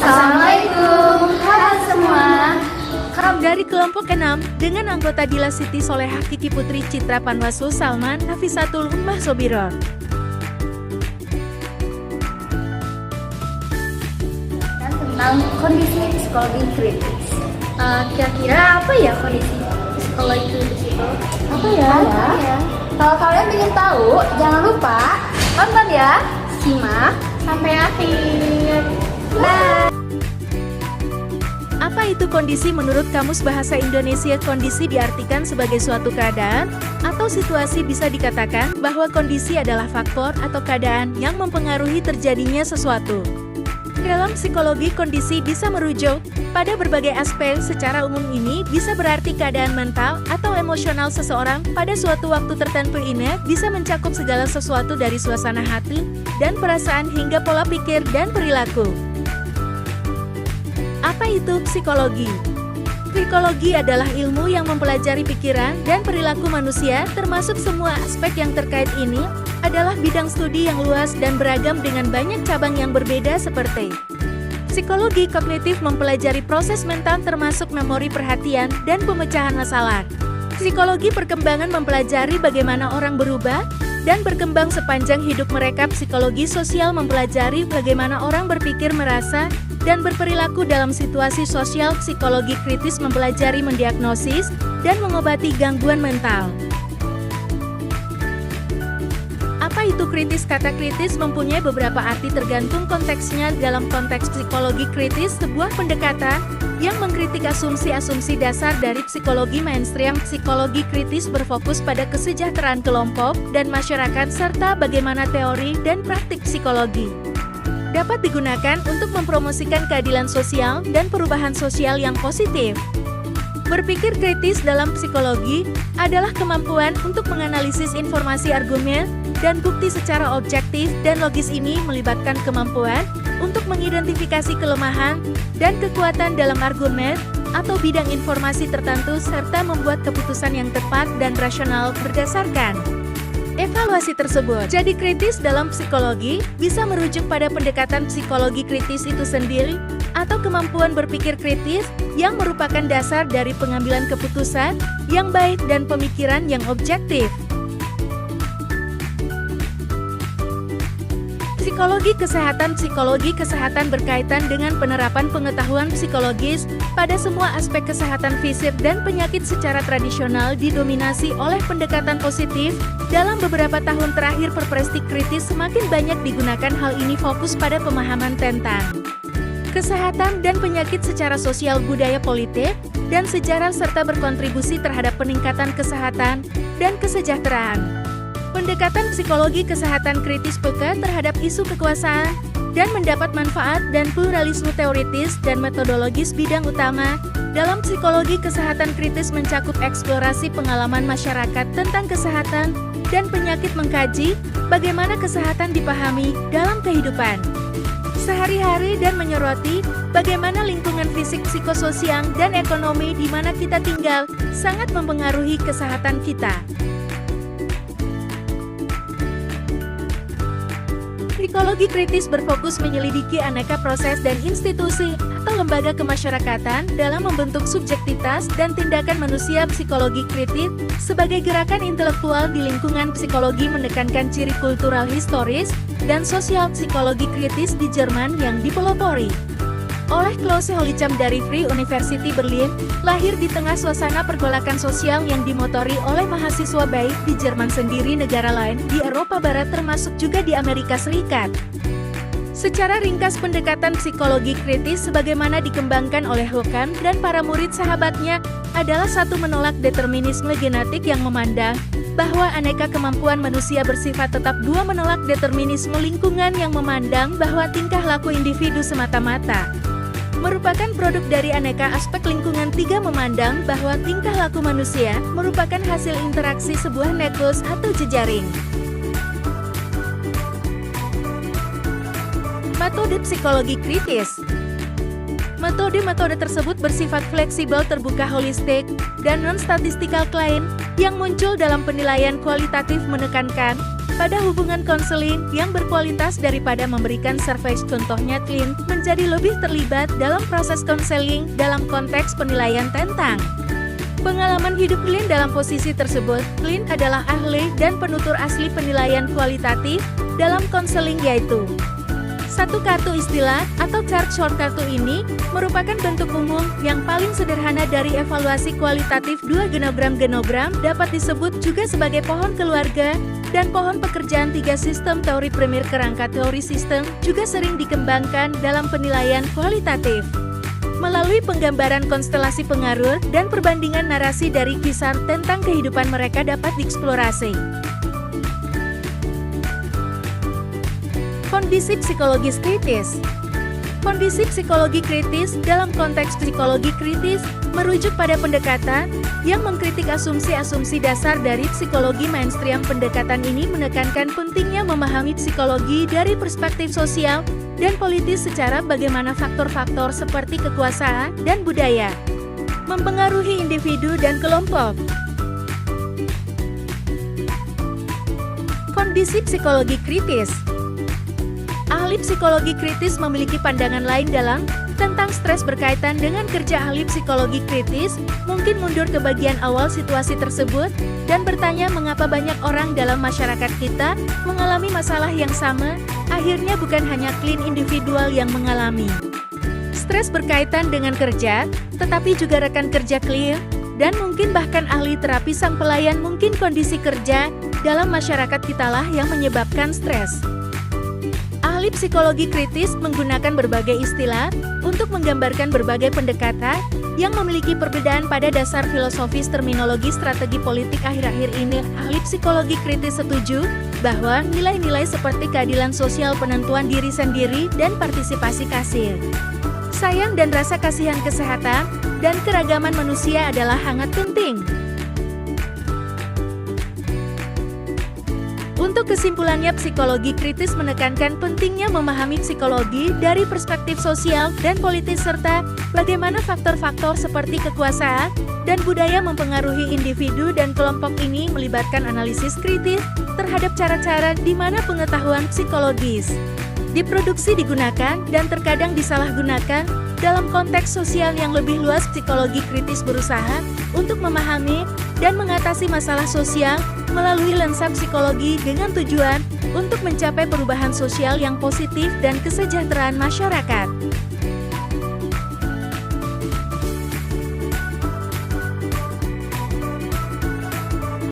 Assalamualaikum, halo semua. Dari kelompok 6, dengan anggota Dila Siti Solehah Kiki Putri Citra Panwasul Salman Hafizatul Ummah Sobiro. Tentang kondisi psikologi kritis. Kira-kira apa ya kondisi psikologi kritis itu? Apa ya? Kalau kalian ingin tahu, jangan lupa nonton ya, simak sampai akhir. Bye. Apa itu kondisi menurut Kamus Bahasa Indonesia? Kondisi diartikan sebagai suatu keadaan atau situasi. Bisa dikatakan bahwa kondisi adalah faktor atau keadaan yang mempengaruhi terjadinya sesuatu. Dalam psikologi, kondisi bisa merujuk pada berbagai aspek. Secara umum ini bisa berarti keadaan mental atau emosional seseorang pada suatu waktu tertentu. Ini bisa mencakup segala sesuatu dari suasana hati dan perasaan hingga pola pikir dan perilaku. Apa itu psikologi? Psikologi adalah ilmu yang mempelajari pikiran dan perilaku manusia, termasuk semua aspek yang terkait. Ini adalah bidang studi yang luas dan beragam dengan banyak cabang yang berbeda seperti psikologi kognitif mempelajari proses mental termasuk memori, perhatian, dan pemecahan masalah. Psikologi perkembangan mempelajari bagaimana orang berubah dan berkembang sepanjang hidup mereka. Psikologi sosial mempelajari bagaimana orang berpikir, merasa, dan berperilaku dalam situasi sosial. Psikologi kritis mempelajari mendiagnosis dan mengobati gangguan mental. Apa itu kritis? Kata kritis mempunyai beberapa arti tergantung konteksnya. Dalam konteks psikologi kritis, sebuah pendekatan yang mengkritik asumsi-asumsi dasar dari psikologi mainstream. Psikologi kritis berfokus pada kesejahteraan kelompok dan masyarakat serta bagaimana teori dan praktik psikologi dapat digunakan untuk mempromosikan keadilan sosial dan perubahan sosial yang positif. Berpikir kritis dalam psikologi adalah kemampuan untuk menganalisis informasi, argumen, dan bukti secara objektif dan logis. Ini melibatkan kemampuan untuk mengidentifikasi kelemahan dan kekuatan dalam argumen atau bidang informasi tertentu serta membuat keputusan yang tepat dan rasional berdasarkan evaluasi tersebut. Jadi kritis dalam psikologi bisa merujuk pada pendekatan psikologi kritis itu sendiri atau kemampuan berpikir kritis yang merupakan dasar dari pengambilan keputusan yang baik dan pemikiran yang objektif. Psikologi kesehatan berkaitan dengan penerapan pengetahuan psikologis pada semua aspek kesehatan fisik dan penyakit. Secara tradisional didominasi oleh pendekatan positif. Dalam beberapa tahun terakhir, perspektif kritis semakin banyak digunakan. Hal ini fokus pada pemahaman tentang kesehatan dan penyakit secara sosial, budaya, politik, dan sejarah serta berkontribusi terhadap peningkatan kesehatan dan kesejahteraan. Pendekatan psikologi kesehatan kritis peka terhadap isu kekuasaan dan mendapat manfaat dan pluralisme teoritis dan metodologis. Bidang utama dalam psikologi kesehatan kritis mencakup eksplorasi pengalaman masyarakat tentang kesehatan dan penyakit, mengkaji bagaimana kesehatan dipahami dalam kehidupan sehari-hari dan menyoroti bagaimana lingkungan fisik, psikososial, dan ekonomi di mana kita tinggal sangat mempengaruhi kesehatan kita. Psikologi kritis berfokus menyelidiki aneka proses dan institusi atau lembaga kemasyarakatan dalam membentuk subjektivitas dan tindakan manusia. Psikologi kritis sebagai gerakan intelektual di lingkungan psikologi menekankan ciri kultural, historis, dan sosial. Psikologi kritis di Jerman yang dipelopori oleh Klaus Holicham dari Free University Berlin, lahir di tengah suasana pergolakan sosial yang dimotori oleh mahasiswa baik di Jerman sendiri, negara lain di Eropa Barat termasuk juga di Amerika Serikat. Secara ringkas, pendekatan psikologi kritis sebagaimana dikembangkan oleh Hukan dan para murid sahabatnya adalah satu, menolak determinisme genetik yang memandang bahwa aneka kemampuan manusia bersifat tetap. Dua, menolak determinisme lingkungan yang memandang bahwa tingkah laku individu semata-mata merupakan produk dari aneka aspek lingkungan. Tiga, memandang bahwa tingkah laku manusia merupakan hasil interaksi sebuah network atau jejaring. Metode psikologi kritis. Metode-metode tersebut bersifat fleksibel, terbuka, holistik, dan non-statistikal. Klaim yang muncul dalam penilaian kualitatif menekankan pada hubungan konseling yang berkualitas daripada memberikan survei. Contohnya, Clint menjadi lebih terlibat dalam proses konseling dalam konteks penilaian tentang pengalaman hidup Clint. Dalam posisi tersebut, Clint adalah ahli dan penutur asli penilaian kualitatif dalam konseling, yaitu satu kartu istilah atau chart short. Kartu ini merupakan bentuk umum yang paling sederhana dari evaluasi kualitatif. Dua genogram dapat disebut juga sebagai pohon keluarga dan pohon pekerjaan. Tiga sistem teori premier kerangka teori sistem juga sering dikembangkan dalam penilaian kualitatif. Melalui penggambaran konstelasi pengaruh dan perbandingan narasi dari kisah tentang kehidupan mereka dapat dieksplorasi. Kondisi psikologis kritis. Kondisi psikologi kritis dalam konteks psikologi kritis merujuk pada pendekatan yang mengkritik asumsi-asumsi dasar dari psikologi mainstream. Pendekatan ini menekankan pentingnya memahami psikologi dari perspektif sosial dan politis, secara bagaimana faktor-faktor seperti kekuasaan dan budaya mempengaruhi individu dan kelompok. Kondisi psikologi kritis. Ahli psikologi kritis memiliki pandangan lain tentang stres berkaitan dengan kerja. Ahli psikologi kritis mungkin mundur ke bagian awal situasi tersebut dan bertanya mengapa banyak orang dalam masyarakat kita mengalami masalah yang sama. Akhirnya bukan hanya Clint individual yang mengalami stres berkaitan dengan kerja, tetapi juga rekan kerja Clint, dan mungkin bahkan ahli terapi sang pelayan. Mungkin kondisi kerja dalam masyarakat kitalah yang menyebabkan stres. Ahli psikologi kritis menggunakan berbagai istilah untuk menggambarkan berbagai pendekatan yang memiliki perbedaan pada dasar filosofis terminologi strategi politik. Akhir-akhir ini, ahli psikologi kritis setuju bahwa nilai-nilai seperti keadilan sosial, penentuan diri sendiri, dan partisipasi kasih sayang dan rasa kasihan, kesehatan, dan keragaman manusia adalah sangat penting. Untuk kesimpulannya, psikologi kritis menekankan pentingnya memahami psikologi dari perspektif sosial dan politis, serta bagaimana faktor-faktor seperti kekuasaan dan budaya mempengaruhi individu dan kelompok. Ini melibatkan analisis kritis terhadap cara-cara di mana pengetahuan psikologis diproduksi, digunakan, dan terkadang disalahgunakan dalam konteks sosial yang lebih luas. Psikologi kritis berusaha untuk memahami dan mengatasi masalah sosial melalui lensa psikologi dengan tujuan untuk mencapai perubahan sosial yang positif dan kesejahteraan masyarakat.